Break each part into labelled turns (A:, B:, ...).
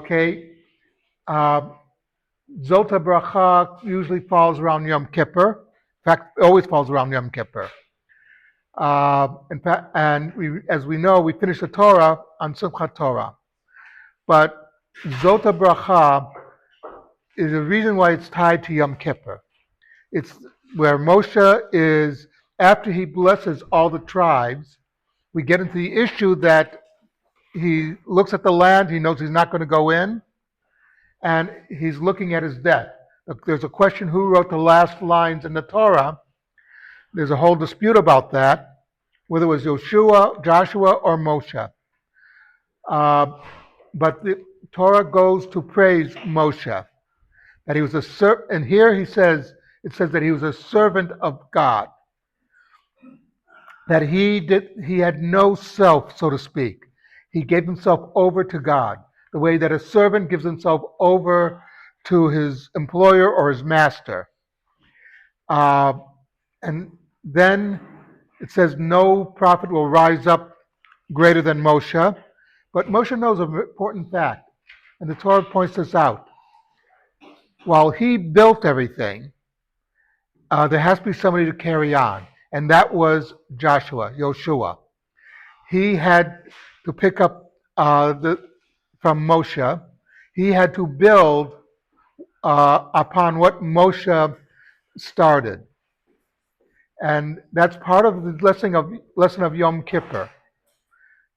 A: Okay. Uh, Zolta Bracha usually falls around Yom Kippur. In fact, it always falls around Yom Kippur. In fact, and as we know, we finish the Torah on Simchat Torah. But Zolta Bracha is the reason why it's tied to Yom Kippur. It's where Moshe is, after he blesses all the tribes, we get into the issue that he looks at the land, he knows he's not going to go in, and he's looking at his death. There's a question who wrote the last lines in the Torah. There's a whole dispute about that, whether it was Joshua, or Moshe. But the Torah goes to praise Moshe, that he was and here it says that he was a servant of God, that he had no self, so to speak. He gave himself over to God, the way that a servant gives himself over to his employer or his master. And then it says no prophet will rise up greater than Moshe. But Moshe knows an important fact, and the Torah points this out. While he built everything, there has to be somebody to carry on, and that was Joshua. He had to pick up from Moshe. He had to build upon what Moshe started. And that's part of the lesson of Yom Kippur.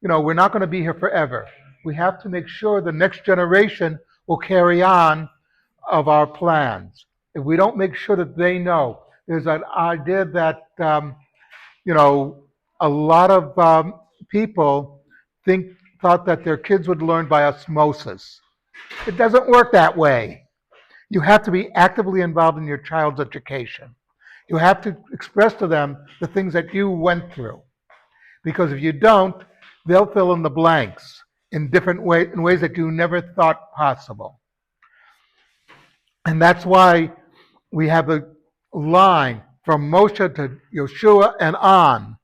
A: We're not going to be here forever. We have to make sure the next generation will carry on of our plans. If we don't make sure that they know, there's an idea that, a lot of people thought that their kids would learn by osmosis. It doesn't work that way. You have to be actively involved in your child's education. You have to express to them the things that you went through. Because if you don't, they'll fill in the blanks in different ways, in ways that you never thought possible. And that's why we have a line from Moshe to Yeshua and on,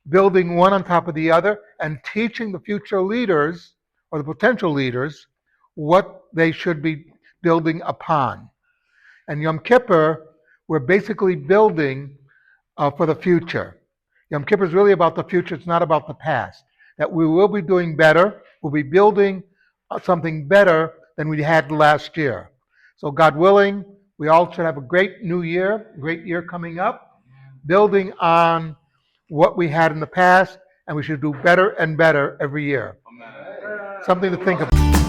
A: building one on top of the other and teaching the future leaders or the potential leaders what they should be building upon. And Yom Kippur, we're basically building for the future. Yom Kippur is really about the future. It's not about the past. That we will be doing better. We'll be building something better than we had last year. So God willing, we all should have a great new year, great year coming up, building on what we had in the past, and we should do better and better every year. Something to think about.